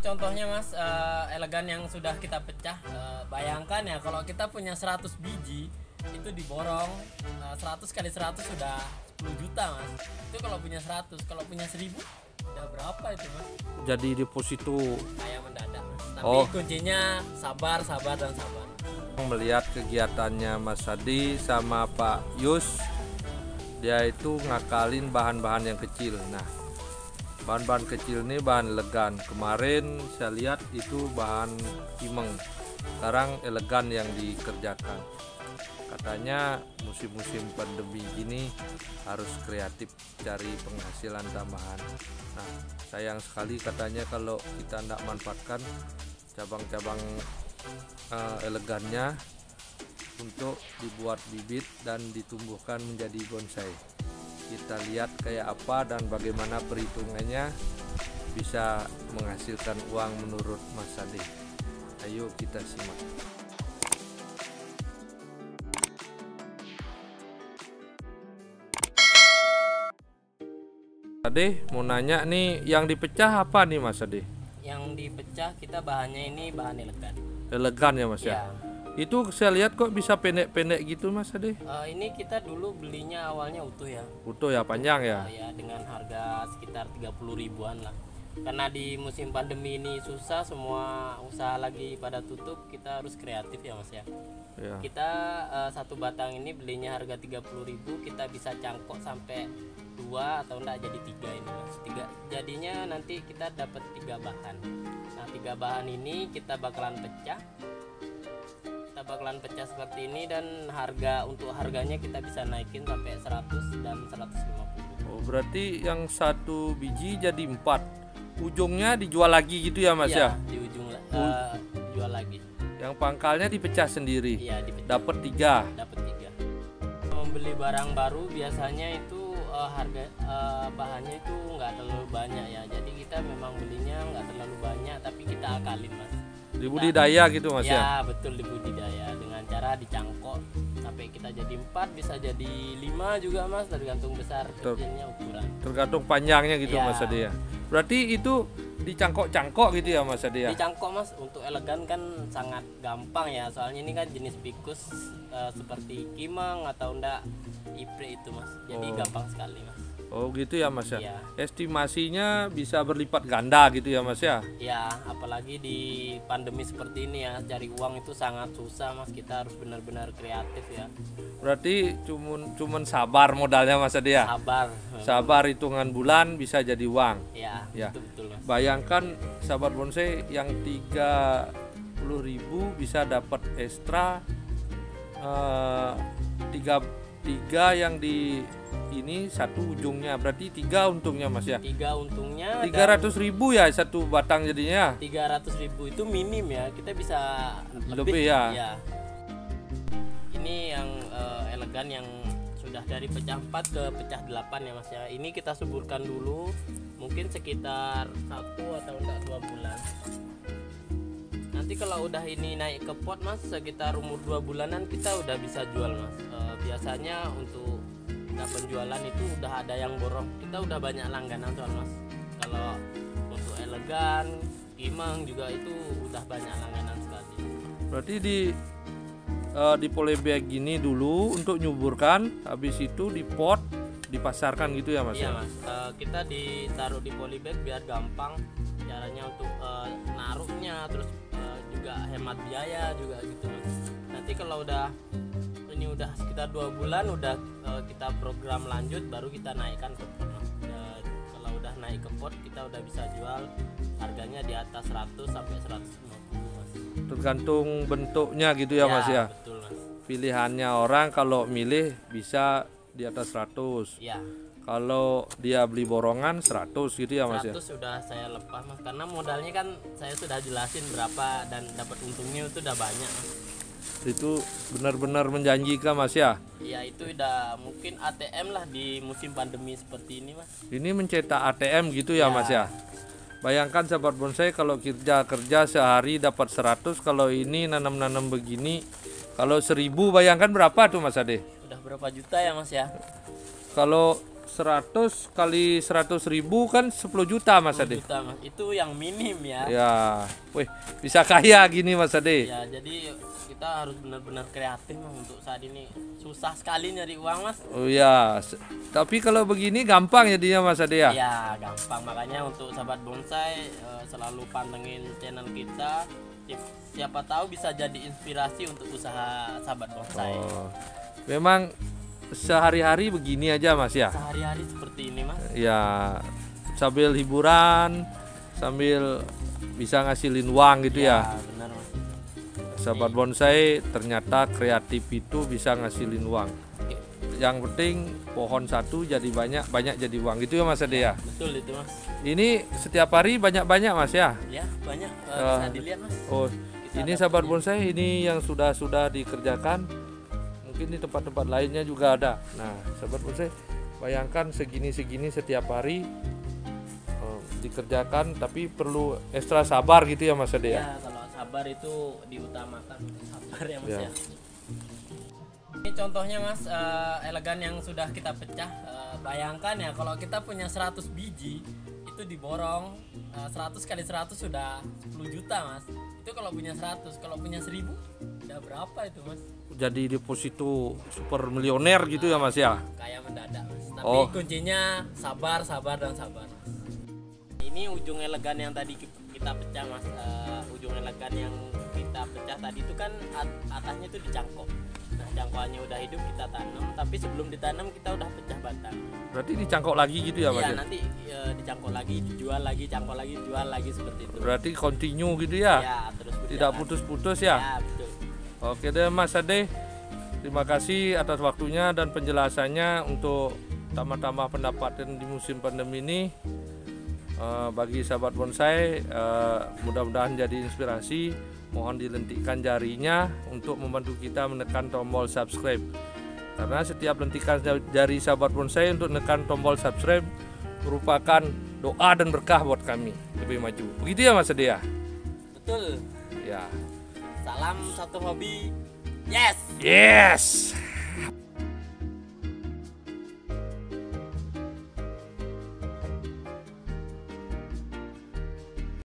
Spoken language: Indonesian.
contohnya Mas, elegan yang sudah kita pecah. Bayangkan ya kalau kita punya 100 biji itu diborong 100 kali 100 sudah 10 juta Mas. Itu kalau punya 100, kalau punya 1000 udah berapa itu Mas? Jadi deposito. Kayak mendadak. Tapi kuncinya sabar, sabar dan sabar. Melihat kegiatannya Mas Sadi sama Pak Yus, dia itu ngakalin bahan-bahan yang kecil. Nah, bahan-bahan kecil ini bahan elegan. Kemarin saya lihat itu bahan kimeng. Sekarang elegan yang dikerjakan. Katanya musim-musim pandemi gini harus kreatif cari penghasilan tambahan. Nah, sayang sekali katanya kalau kita tidak manfaatkan cabang-cabang elegannya untuk dibuat bibit dan ditumbuhkan menjadi bonsai. Kita lihat kayak apa dan bagaimana perhitungannya bisa menghasilkan uang menurut Mas Sadi. Ayo kita simak. Ade, mau nanya nih, yang dipecah apa nih Mas Ade? Yang dipecah kita bahannya ini bahan elegan. Elegan ya Mas ya? Itu saya lihat kok bisa pendek-pendek gitu Mas Ade? Ini kita dulu belinya awalnya utuh ya. Utuh ya, panjang ya? Ya dengan harga sekitar 30 ribuan lah. Karena di musim pandemi ini susah, semua usaha lagi pada tutup, kita harus kreatif ya Mas ya. Ya. Kita satu batang ini belinya harga 30.000, kita bisa cangkok sampai 2 atau enggak jadi 3 ini Mas. Jadinya nanti kita dapat 3 bahan. Nah, 3 bahan ini kita bakalan pecah. Kita bakalan pecah seperti ini dan harganya kita bisa naikin sampai 100 dan 150. Oh, berarti yang satu biji jadi 4. Ujungnya dijual lagi gitu ya Mas ya? Di ujung dijual lagi. Yang pangkalnya dipecah sendiri. Iya, dipecah. Dapat 3. Dapat 3. Membeli barang baru biasanya itu harga bahannya itu nggak terlalu banyak ya. Jadi kita memang belinya nggak terlalu banyak, tapi kita akalin Mas. Di budidaya gitu Mas ya? Ya betul, di budidaya dengan cara dicangkok sampai kita jadi 4, bisa jadi 5 juga Mas, tergantung besar kecilnya ukuran. Tergantung panjangnya gitu Ya. Mas Ade ya. Berarti itu dicangkok-cangkok gitu ya Mas Ade ya? Dicangkok Mas, untuk elegan kan sangat gampang ya, soalnya ini kan jenis bikus seperti kimeng atau enggak ipre itu Mas, jadi gampang sekali Mas. Oh gitu ya Mas ya? Iya. Estimasinya bisa berlipat ganda gitu ya Mas ya? Ya, apalagi di pandemi seperti ini ya, cari uang itu sangat susah Mas, kita harus benar-benar kreatif ya. Berarti cuman sabar modalnya Mas Ade ya? Sabar. Sabar, hitungan bulan bisa jadi uang. Ya, Ya. betul Mas. Bayangkan sahabat bonsai yang 30.000 bisa dapat ekstra tiga yang di ini satu ujungnya, berarti 3 untungnya Mas ya? 3 untungnya 300.000 ya satu batang jadinya. 300.000 itu minim ya, kita bisa Lebih ya? Ini yang elegan yang sudah dari pecah 4 ke pecah 8 ya Mas ya. Ini kita suburkan dulu mungkin sekitar 1 atau enggak 2 bulan. Nanti kalau udah ini naik ke pot Mas, sekitar umur 2 bulanan kita udah bisa jual Mas. Biasanya untuk penjualan itu udah ada yang borong, kita udah banyak langganan soal Mas. Kalau untuk elegan, kimeng juga itu udah banyak langganan sekali. Berarti di polybag gini dulu untuk nyuburkan, habis itu di pot dipasarkan gitu ya Mas? Iya Mas, kita ditaruh di polybag biar gampang caranya untuk naruhnya, terus juga hemat biaya juga gitu Mas. Nanti kalau ini udah sekitar 2 bulan udah kita program lanjut, baru kita naikkan ke pot Mas. Kalau udah naik ke pot kita udah bisa jual, harganya di atas 100 sampai 150 Mas. Tergantung bentuknya gitu ya Mas ya? Betul Mas. Pilihannya orang kalau milih bisa di atas 100. Ya. Kalau dia beli borongan 100 gitu ya Mas 100 ya? sudah saya lepas Mas, karena modalnya kan saya sudah jelasin berapa dan dapat untungnya itu udah banyak Mas. Itu benar-benar menjanjikan Mas ya? Ya itu udah mungkin ATM lah di musim pandemi seperti ini Mas. Ini mencetak ATM gitu ya Mas ya? Bayangkan sahabat bonsai kalau kerja sehari dapat 100, kalau ini nanam-nanam begini, kalau 1000 bayangkan berapa tuh Mas Ade? Udah berapa juta ya Mas ya? Kalau 100 kali 100.000 kan 10 juta Mas 10 Ade. juta, Mas. Itu yang minim ya. Ya, wih, bisa kaya gini Mas Ade. Ya, jadi kita harus benar-benar kreatif Mas, untuk saat ini. Susah sekali nyari uang Mas. Oh ya, tapi kalau begini gampang jadinya Mas Ade ya. Ya, gampang. Makanya untuk sahabat bonsai selalu pantengin channel kita. Siapa tahu bisa jadi inspirasi untuk usaha sahabat bonsai. Oh, memang sehari-hari begini aja Mas ya. Sehari-hari seperti ini Mas. Ya, sambil hiburan, sambil bisa ngasilin uang gitu ya. Benar Mas. Sahabat bonsai ternyata kreatif itu bisa ngasilin uang. Yang penting pohon satu jadi banyak, banyak jadi uang gitu ya Mas Ade ya. Betul itu Mas. Ini setiap hari banyak-banyak Mas ya. Ya, banyak bisa dilihat Mas. Oh, Kita ini sahabat bonsai ini yang sudah dikerjakan. Mungkin di tempat-tempat lainnya juga ada. Nah, sahabat bonsai, bayangkan segini-segini setiap hari dikerjakan, tapi perlu ekstra sabar gitu ya Mas Ade ya. Ya, kalau sabar itu diutamakan, sabar ya Mas Ya. ya. Ini contohnya Mas, elegan yang sudah kita pecah. Bayangkan ya kalau kita punya 100 biji itu diborong 100 kali 100 sudah 10 juta Mas. Itu kalau punya 100, kalau punya 1000 udah berapa itu Mas? Jadi deposito super milioner gitu ya Mas ya. Kayak mendadak Mas. Tapi Oh. kuncinya sabar, sabar dan sabar Mas. Ini ujung elegan yang tadi kita pecah Mas. Ujung elegan yang kita pecah tadi itu kan atasnya itu dicangkok. Nah, cangkokannya udah hidup kita tanam, tapi sebelum ditanam kita udah pecah batang. Berarti dicangkok lagi gitu ya Mas Iya, ya. nanti dicangkok lagi, dijual lagi, cangkok lagi, jual lagi seperti itu. Berarti continue gitu ya. Ya, terus Tidak berjalan. putus-putus ya. Ya, betul. Oke deh Mas Ade. Terima kasih atas waktunya dan penjelasannya untuk tambah-tambah pendapatan di musim pandemi ini. Bagi sahabat bonsai, mudah-mudahan jadi inspirasi. Mohon dilentikkan jarinya untuk membantu kita menekan tombol subscribe. Karena setiap lentikan jari sahabat bonsai untuk menekan tombol subscribe merupakan doa dan berkah buat kami lebih maju. Begitu ya Mas Ade ya? Betul. Ya. Salam satu hobi. Yes. Yes.